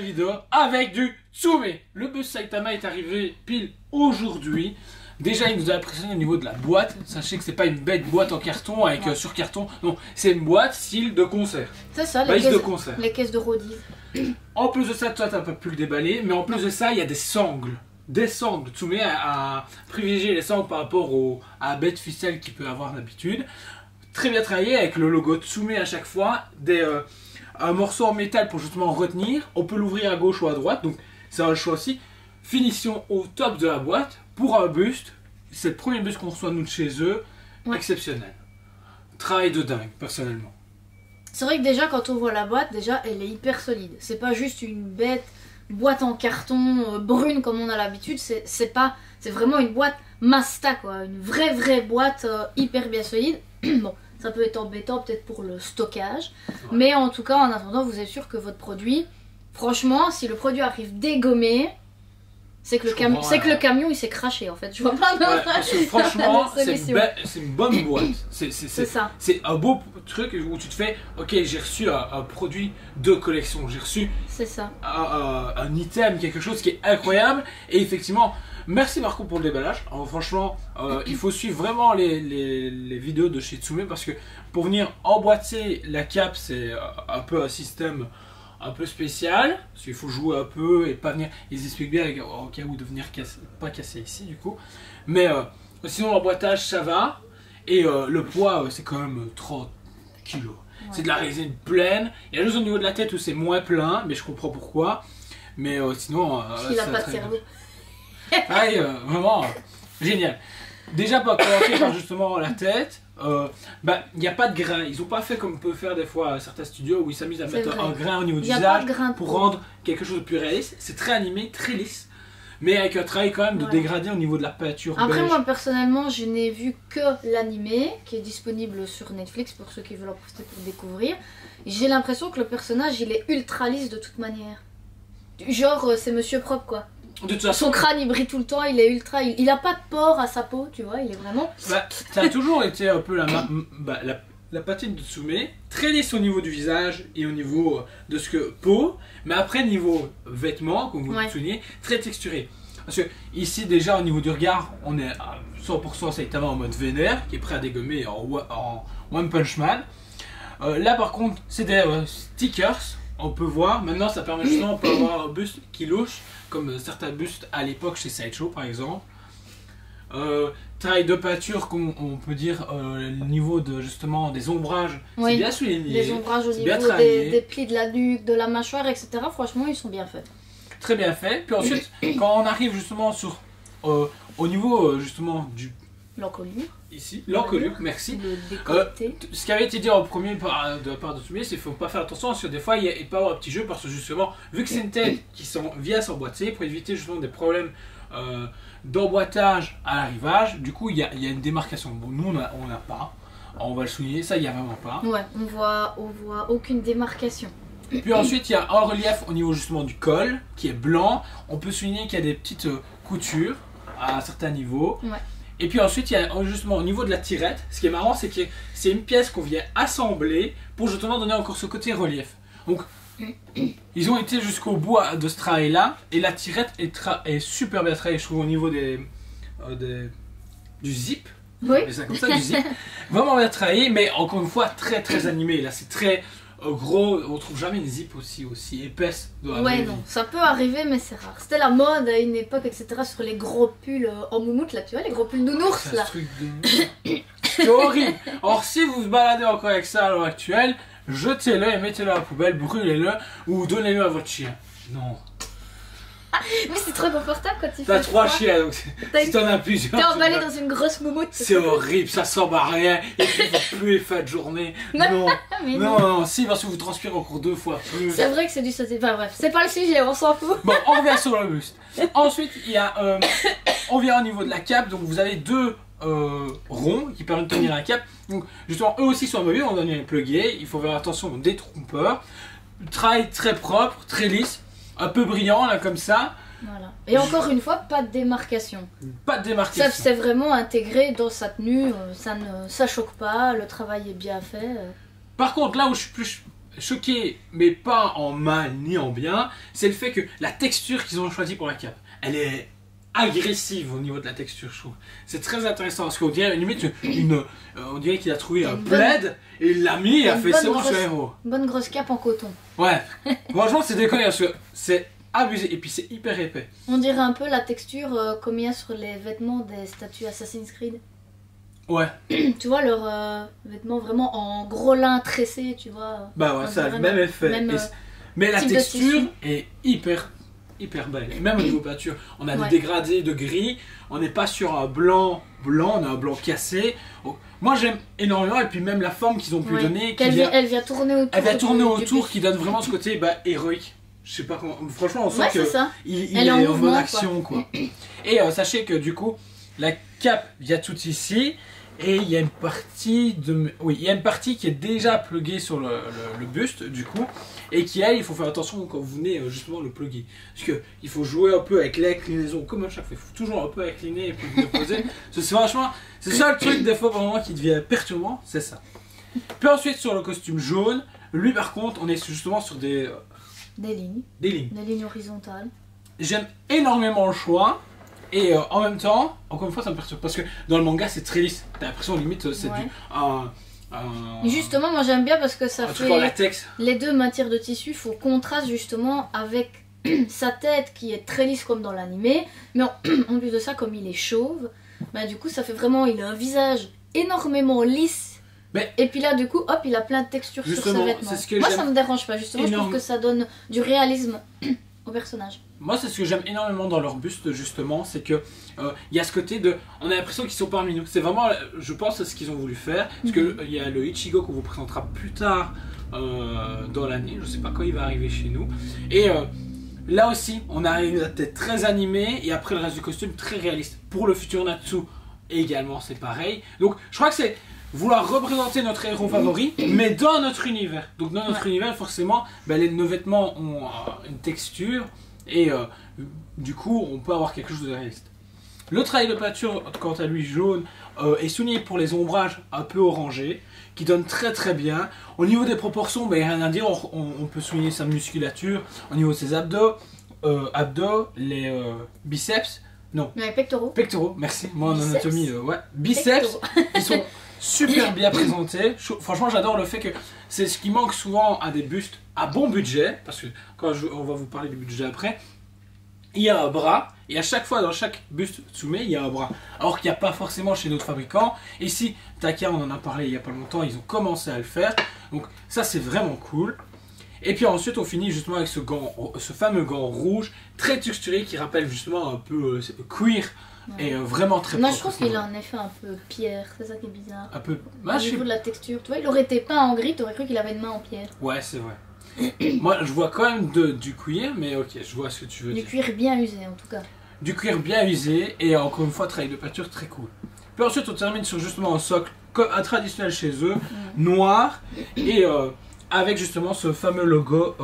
vidéo avec du Tsume. Le bus Saitama est arrivé pile aujourd'hui. Déjà, il nous a impressionné au niveau de la boîte. Sachez que c'est pas une bête boîte en carton avec sur carton. Non, c'est une boîte style de concert. C'est ça, les caisses de Rodive. En plus de ça, toi t'as pas pu le déballer, mais en plus de ça, il y a des sangles. Des sangles. Tsume a privilégié les sangles par rapport à la bête ficelle qu'il peut avoir d'habitude. Très bien travaillé avec le logo Tsume à chaque fois. Un morceau en métal pour justement retenir. On peut l'ouvrir à gauche ou à droite, donc c'est un choix aussi. Finition au top de la boîte pour un buste. C'est le premier buste qu'on reçoit nous de chez eux. Ouais. Exceptionnel. Travail de dingue, personnellement. C'est vrai que déjà quand on voit la boîte, déjà elle est hyper solide. C'est pas juste une bête boîte en carton brune comme on a l'habitude. C'est vraiment une boîte Masta quoi. Une vraie boîte hyper bien solide. Bon, ça peut être embêtant peut-être pour le stockage. Ouais. Mais en tout cas en attendant vous êtes sûr que votre produit, franchement si le produit arrive dégommé, c'est que, le camion il s'est craché en fait. Je vois pas parce que franchement c'est une bonne boîte. C'est un beau truc où tu te fais ok, j'ai reçu un produit de collection, j'ai reçu un item, quelque chose qui est incroyable. Et effectivement merci Marco pour le déballage. Alors, franchement il faut suivre vraiment les vidéos de chez Tsume parce que pour venir emboîter la cape c'est un peu un système un peu spécial, parce qu'il faut jouer un peu et pas venir, ils expliquent bien au cas où de venir pas casser ici du coup, mais sinon l'emboîtage ça va, et le poids c'est quand même 30 kg, ouais. C'est de la résine pleine, il y a juste au niveau de la tête où c'est moins plein, mais je comprends pourquoi, mais sinon... il a pas de cerveau. Vraiment génial. Déjà pas commencer par justement la tête. Il n'y a pas de grain, ils n'ont pas fait comme on peut faire des fois certains studios où ils s'amusent à mettre un grain au niveau du visage pour rendre quelque chose de plus réaliste. C'est très animé, très lisse, mais avec un travail quand même de dégradé au niveau de la peinture. Après beige. Moi personnellement je n'ai vu que l'animé qui est disponible sur Netflix pour ceux qui veulent en profiter pour découvrir. J'ai l'impression que le personnage il est ultra lisse de toute manière. Genre c'est monsieur propre quoi. De toute façon, son crâne il brille tout le temps, il est ultra, il a pas de pores à sa peau, tu vois, il est vraiment... ça a toujours été un peu la patine de Tsume, très lisse au niveau du visage et au niveau de ce que peau, mais après niveau vêtements, comme vous le soulignez, très texturé. Parce que ici déjà au niveau du regard, on est à 100% Saitama en mode vénère, qui est prêt à dégommer en One Punch Man. Là par contre, c'est des stickers. On peut voir, maintenant ça permet justement de pas avoir un buste qui louche, comme certains bustes à l'époque chez Sideshow par exemple. Travail de peinture, comme on peut dire, le niveau de justement des ombrages, c'est bien souligné. Les ombrages au niveau des plis de la nuque, de la mâchoire, etc. Franchement, ils sont bien faits. Très bien fait. Puis ensuite, quand on arrive justement sur au niveau justement du... L'encolure. Ici, l'encolure, merci. Ce qui avait été dit en premier de la part de Tsume, c'est qu'il ne faut pas faire attention parce que des fois il peut y avoir un petit jeu parce que justement, vu que c'est une tête qui vient s'emboîter, pour éviter justement des problèmes d'emboîtage à l'arrivage, du coup il y a une démarcation. Bon, nous on n'a pas, on va le souligner, ça il n'y a vraiment pas. Ouais, on voit aucune démarcation. Puis ensuite il y a un relief au niveau justement du col qui est blanc, on peut souligner qu'il y a des petites coutures à certains niveaux. Ouais. Et puis ensuite, il y a justement au niveau de la tirette, ce qui est marrant, c'est que c'est une pièce qu'on vient assembler pour justement donner encore ce côté relief. Donc, ils ont été jusqu'au bout de ce travail-là, et la tirette est super bien travaillée, je trouve, au niveau du zip. Oui. C'est comme ça, du zip. Vraiment bien travaillé, mais encore une fois, très animé. Là, c'est très gros, on trouve jamais une zip aussi épaisse. Ouais, non, ça peut arriver, mais c'est rare. C'était la mode à une époque, etc., sur les gros pulls en moumoute, là, tu vois, les gros pulls nounours, là. C'est horrible. Alors, si vous vous baladez encore avec ça à l'heure actuelle, jetez-le et mettez-le à la poubelle, brûlez-le ou donnez-le à votre chien. Non. Mais c'est trop confortable quand tu fais. T'as 3 chiens, donc si t'en as plusieurs. T'es emballé dans une grosse moumoute. C'est horrible, ça sent à rien. Et puis il faut plus les fins de journée. Non, non, si, parce que vous transpirez encore 2 fois plus. C'est vrai que c'est du sauté. Enfin bref, c'est pas le sujet, on s'en fout. Bon, on revient sur le buste. Ensuite, il y a. On vient au niveau de la cape, donc vous avez 2 ronds qui permettent de tenir la cape. Donc justement, eux aussi sont amovibles, on donne les plugués. Il faut faire attention aux détrompeurs. Travail très propre, très lisse. Un peu brillant là comme ça. Voilà. Et encore une fois, pas de démarcation. Pas de démarcation. Ça c'est vraiment intégré dans sa tenue, ça choque pas, le travail est bien fait. Par contre, là où je suis plus choqué, mais pas en mal ni en bien, c'est le fait que la texture qu'ils ont choisie pour la cape, elle est agressive au niveau de la texture, je trouve. C'est très intéressant parce qu'on dirait limite on dirait qu'il a trouvé un plaid et il l'a mis et a fait c'est bon, je suis héros. Une bonne grosse cape en coton. Ouais, franchement c'est déconné parce que c'est abusé et puis c'est hyper épais. On dirait un peu la texture comme il y a sur les vêtements des statues Assassin's Creed. Ouais. Tu vois leurs vêtements vraiment en gros lin tressé, tu vois. Bah ouais, ça a le même effet. Mais la texture est hyper belle. Et même au niveau peinture, on a des dégradés de gris, on n'est pas sur un blanc, on a un blanc cassé. Moi j'aime énormément, et puis même la forme qu'ils ont pu donner. Elle vient tourner autour. Elle vient tourner autour, qui donne vraiment ce côté héroïque. Je sais pas comment. Franchement, on sent qu'il est en bonne action, quoi. Et sachez que du coup, la cape vient tout ici. Et il y a une partie qui est déjà pluguée sur le buste du coup, et qui il faut faire attention quand vous venez justement le plugger, parce que il faut jouer un peu avec l'inclinaison, comme à chaque fois, il faut toujours un peu incliner et puis le poser. C'est franchement, c'est ça le truc des fois par moment qui devient perturbant, c'est ça. Puis ensuite sur le costume jaune, lui par contre on est justement sur des lignes horizontales. J'aime énormément le choix. Et en même temps, encore une fois, ça me perturbe parce que dans le manga c'est très lisse. T'as l'impression limite c'est Et justement, moi j'aime bien parce que ça fait latex. Les deux matières de tissu font contraste justement avec sa tête qui est très lisse comme dans l'animé, mais en plus de ça, comme il est chauve, bah du coup ça fait vraiment, il a un visage énormément lisse. Et puis là du coup, hop, il a plein de textures sur ses vêtements. Moi ça me dérange pas, justement, je trouve que ça donne du réalisme au personnage. Moi c'est ce que j'aime énormément dans leur buste justement, c'est que y a ce côté de, on a l'impression qu'ils sont parmi nous. C'est vraiment, je pense, ce qu'ils ont voulu faire, parce que il y a le Ichigo qu'on vous présentera plus tard dans l'année, je sais pas quand il va arriver chez nous, et là aussi on arrive à être très animé, et après le reste du costume très réaliste. Pour le futur Natsu également c'est pareil, donc je crois que c'est vouloir représenter notre héros favori, mais dans notre univers. Donc dans notre univers, forcément, nos vêtements ont une texture, et du coup, on peut avoir quelque chose de réaliste. Le travail de peinture, quant à lui jaune, est souligné pour les ombrages un peu orangés, qui donnent très très bien. Au niveau des proportions, rien à dire, on peut souligner sa musculature, au niveau de ses abdos, les biceps, non. Les pectoraux. Pectoraux, merci. Moi en anatomie, biceps, ils sont super bien présentés. Franchement, j'adore le fait que c'est ce qui manque souvent à des bustes à bon budget, parce que quand on va vous parler du budget après, il y a un bras, et à chaque fois dans chaque buste Tsume, il y a un bras. Alors qu'il n'y a pas forcément chez d'autres fabricants. Ici, Taka, on en a parlé il n'y a pas longtemps, ils ont commencé à le faire. Donc ça, c'est vraiment cool. Et puis ensuite, on finit justement avec ce fameux gant rouge, très texturé, qui rappelle justement un peu cuir. Et vraiment très Moi je trouve qu'il a un effet un peu pierre, c'est ça qui est bizarre. Un peu. Au niveau de la texture, tu vois, il aurait été peint en gris, t'aurais cru qu'il avait une main en pierre. Ouais, c'est vrai. Moi je vois quand même du cuir, mais ok, je vois ce que tu veux dire. Du cuir bien usé en tout cas. Du cuir bien usé, et encore une fois, travail de peinture très cool. Puis ensuite, on termine sur justement un socle traditionnel chez eux, noir, et avec justement ce fameux logo.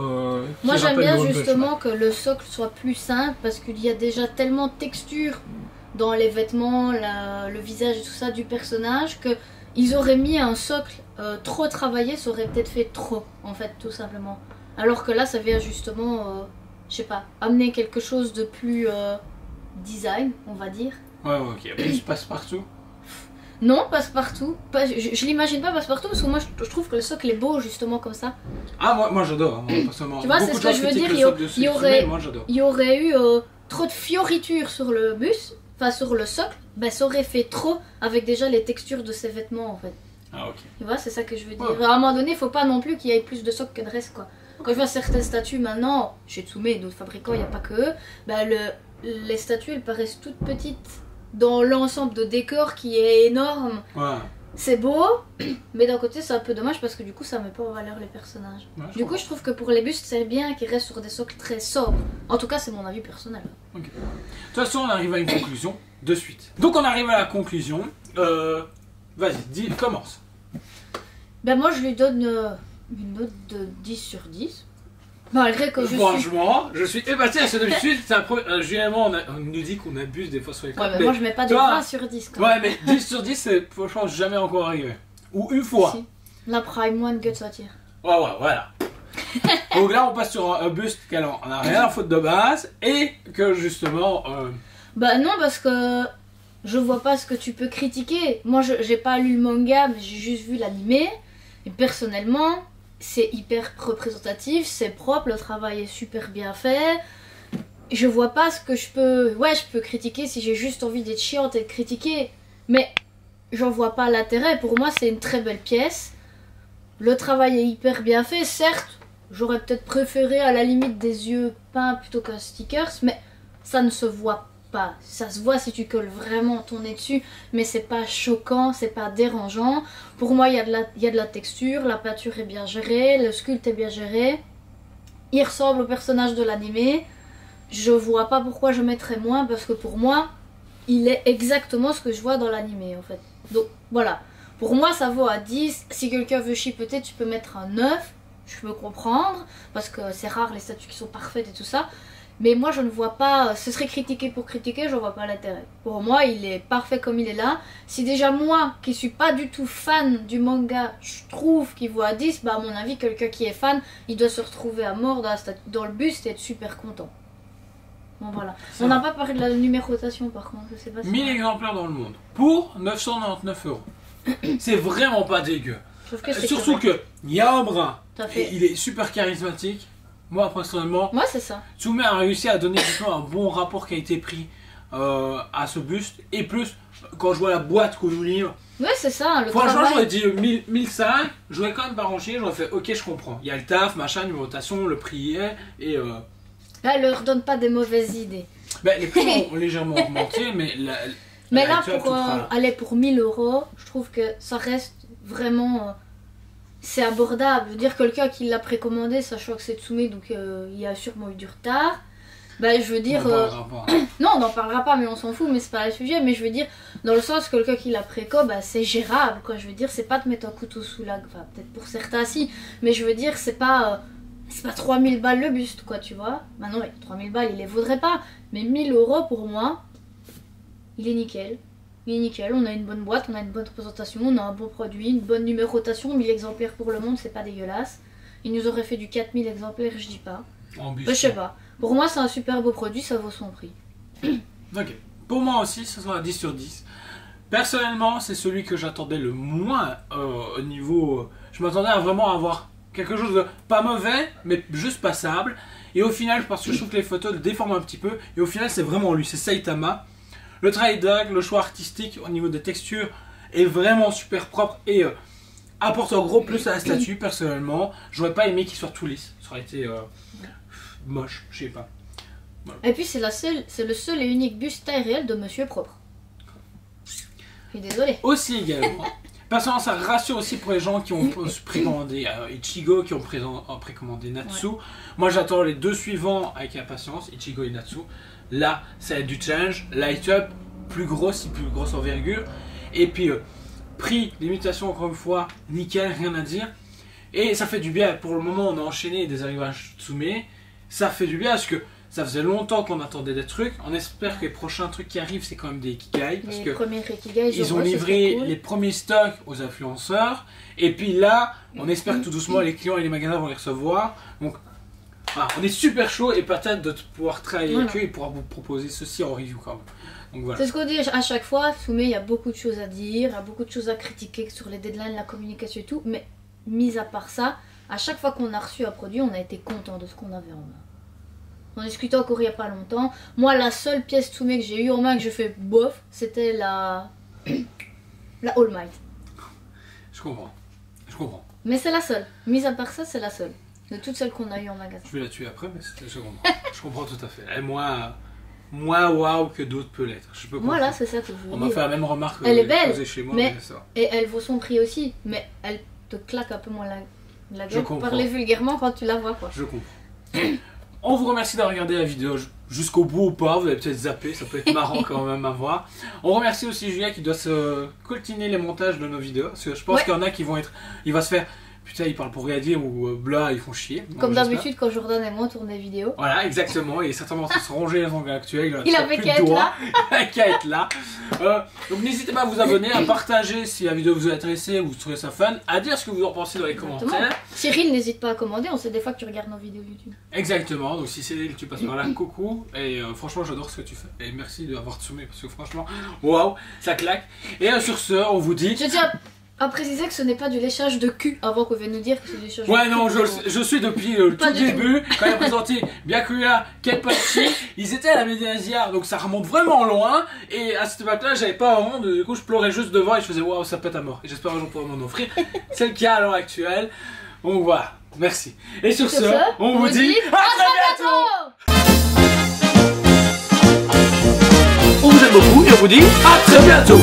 Moi j'aime bien justement que le socle soit plus simple, parce qu'il y a déjà tellement de texture dans les vêtements, le visage et tout ça du personnage, que ils auraient mis un socle trop travaillé, ça aurait peut-être fait trop en fait, tout simplement. Alors que là ça vient justement, je sais pas, amener quelque chose de plus design, on va dire. Ouais, ok, plus passe-partout. Non, passe-partout. Je l'imagine pas passe-partout, parce que moi je trouve que le socle est beau justement comme ça. Ah, moi j'adore, personnellement. Tu vois, c'est ce que je veux dire, il y aurait eu trop de fioritures sur le bus, enfin sur le socle, ça aurait fait trop avec déjà les textures de ses vêtements en fait. Ah, ok. Tu vois, c'est ça que je veux dire. Ouais. À un moment donné, il faut pas non plus qu'il y ait plus de socle que de reste, quoi. Quand je vois certaines statues maintenant, chez Tsume et d'autres fabricants, il n'y a pas que eux, les statues elles paraissent toutes petites dans l'ensemble de décor qui est énorme. Ouais. C'est beau, mais d'un côté c'est un peu dommage parce que du coup ça met pas en valeur les personnages. Ouais, du coup je trouve que pour les bustes c'est bien qu'ils restent sur des socles très sobres. En tout cas c'est mon avis personnel. Okay. De toute façon on arrive à une conclusion de suite. Donc on arrive à la conclusion. Vas-y, commence. Moi je lui donne une note de 10 sur 10. Malgré que franchement, je suis épaté à ce d'habitude. Généralement, on nous dit qu'on abuse des fois sur les codes. Ouais, moi je mets pas de 20 sur 10. Quand même. Ouais, mais 10 sur 10, c'est franchement jamais encore arrivé. Ou une fois. Si. La Prime One Guts attire. Ouais, voilà. Donc là, on passe sur un buste qu'elle en a rien à foutre de base et que justement. Bah non, parce que je vois pas ce que tu peux critiquer. Moi, j'ai pas lu le manga, mais j'ai juste vu l'animé. Et personnellement, c'est hyper représentatif, c'est propre, le travail est super bien fait. Je vois pas ce que je peux... Ouais, je peux critiquer si j'ai juste envie d'être chiante et de critiquer. Mais j'en vois pas l'intérêt. Pour moi, c'est une très belle pièce. Le travail est hyper bien fait. Certes, j'aurais peut-être préféré à la limite des yeux peints plutôt qu'un stickers. Mais ça ne se voit pas. Ça se voit si tu colles vraiment ton nez dessus. Mais c'est pas choquant, c'est pas dérangeant. Pour moi, il y a de la texture. La peinture est bien gérée. Le sculpte est bien géré. Il ressemble au personnage de l'animé. Je vois pas pourquoi je mettrais moins, parce que pour moi, il est exactement ce que je vois dans l'animé en fait. Donc voilà, pour moi ça vaut à 10. Si quelqu'un veut chipoter, tu peux mettre un 9, je peux comprendre, parce que c'est rare les statues qui sont parfaites et tout ça. Mais moi je ne vois pas, ce serait critiquer pour critiquer, je vois pas l'intérêt. Pour moi il est parfait comme il est là. Si déjà moi, qui suis pas du tout fan du manga, je trouve qu'il vaut à 10, bah à mon avis quelqu'un qui est fan, il doit se retrouver à mort dans le buste et être super content. Bon, voilà. On n'a pas parlé de la numérotation par contre, je sais pas si 1000 exemplaires dans le monde pour 999 €. C'est vraiment pas dégueu. Surtout qu'il y a un brin, et il est super charismatique. Moi personnellement, moi c'est ça. Tsume a réussi à donner un bon rapport qui a été pris à ce buste. Et plus, quand je vois la boîte qu'on nous livre. Ouais, c'est ça. Franchement, j'aurais dit 1005, j'aurais quand même pas rangé, j'aurais fait ok, je comprends. Il y a le taf, machin, numérotation, le prix et. Là, elle leur donne pas des mauvaises idées. Ben, les prix ont légèrement augmenté, mais là, pour aller pour 1000 €, je trouve que ça reste vraiment. C'est abordable. Je veux dire, quelqu'un qui l'a précommandé, sachant que c'est Tsume, donc il y a sûrement eu du retard. Ben, je veux dire. Non, on n'en parlera pas, mais on s'en fout, mais c'est pas le sujet. Mais je veux dire, dans le sens, quelqu'un qui l'a préco, ben, c'est gérable, quoi. Je veux dire, c'est pas de mettre un couteau sous la. Enfin, peut-être pour certains, si. Mais je veux dire, c'est pas. C'est pas 3000 balles le buste, quoi, tu vois. Bah non, 3000 balles, il les vaudrait pas. Mais 1000 € pour moi, il est nickel. Il est nickel, on a une bonne boîte, on a une bonne représentation, on a un bon produit, une bonne numérotation. 1000 exemplaires pour le monde, c'est pas dégueulasse. Il nous aurait fait du 4000 exemplaires, je dis pas. Je sais pas. Pour moi, c'est un super beau produit, ça vaut son prix. Ok. Pour moi aussi, ça sera 10 sur 10. Personnellement, c'est celui que j'attendais le moins au niveau... je m'attendais à vraiment avoir... quelque chose de pas mauvais, mais juste passable. Et au final, parce que je trouve que les photos le déforment un petit peu, et au final, c'est vraiment lui, c'est Saitama. Le travail d'ag, le choix artistique au niveau des textures est vraiment super propre et apporte un gros plus à la statue. Personnellement, j'aurais pas aimé qu'il soit tout lisse. Ça aurait été moche, je sais pas. Voilà. Et puis, c'est le seul et unique buste taille réelle de Monsieur Propre. Je suis désolée. Aussi également. Personnellement, ça rassure aussi pour les gens qui ont précommandé Ichigo, qui ont précommandé Natsu. Moi, j'attends les deux suivants avec impatience, Ichigo et Natsu. Là, ça va être du challenge, light up, plus grosse envergure. Et puis, prix, limitation, encore une fois, nickel, rien à dire. Et ça fait du bien. Pour le moment, on a enchaîné des arrivages Tsume. Ça fait du bien parce que ça faisait longtemps qu'on attendait des trucs. On espère que les prochains trucs qui arrivent, c'est quand même des Ikigai. Parce que ils ont livré les premiers stocks aux influenceurs. Et puis là, on espère que tout doucement, les clients et les magasins vont les recevoir. Donc, voilà, on est super chaud et peut-être de pouvoir travailler avec eux et pouvoir vous proposer ceci en review quand même. Donc, voilà. C'est ce qu'on dit à chaque fois. Tsume, il y a beaucoup de choses à dire, il y a beaucoup de choses à critiquer sur les deadlines, la communication et tout. Mais mis à part ça, à chaque fois qu'on a reçu un produit, on a été content de ce qu'on avait en main. On discutait encore il n'y a pas longtemps. Moi, la seule pièce Tsume que j'ai eu en main que j'ai fait bof, c'était la All Might. Je comprends. Mais c'est la seule. Mis à part ça, c'est la seule. De toutes celles qu'on a eues en magasin. Je vais la tuer après, mais je comprends. Je comprends tout à fait. Elle est moins waouh que d'autres peut l'être. Voilà, c'est ça que je veux dire. On m'a fait la même remarque elle est belle, chez moi, mais ça. Et elle vaut son prix aussi. Mais elle te claque un peu moins la gueule pour parler vulgairement quand tu la vois, quoi. Je comprends. On vous remercie d'avoir regardé la vidéo jusqu'au bout ou pas, vous avez peut-être zappé, ça peut être marrant quand même à voir. On remercie aussi Julia qui doit se coltiner les montages de nos vidéos, parce que je pense qu'il y en a qui vont être... Il va se faire... Putain, ils parlent pour rien dire ou bla, ils font chier. Comme d'habitude quand Jordan et moi tournent des vidéos. Voilà, exactement, et certainement ça se ronger les ongles actuels. Il avait qu'à être là. Il avait qu'à être là. Donc n'hésitez pas à vous abonner, à partager si la vidéo vous a intéressé ou vous trouvez ça fun, à dire ce que vous en pensez dans les commentaires. Cyril, n'hésite pas à commander, on sait des fois que tu regardes nos vidéos YouTube. Exactement, donc si Cyril tu passes par là, coucou, et franchement j'adore ce que tu fais, et merci d'avoir sommé parce que franchement, waouh, ça claque. Et sur ce, on vous dit... Je tiens à préciser que ce n'est pas du léchage de cul avant qu'on vienne nous dire que c'est du léchage de cul. Ouais, non, je suis depuis le tout début, quand il a présenté Byakuya, Kenpachi, ils étaient à la Médiasière, donc ça remonte vraiment loin, et à cette époque-là, j'avais pas vraiment, du coup je pleurais juste devant et je faisais waouh, ça pète à mort, et j'espère un jour pouvoir m'en offrir. C'est le cas à l'heure actuelle, donc voilà, merci. Et sur ce, on vous dit à très bientôt. On vous aime beaucoup et on vous dit à très bientôt.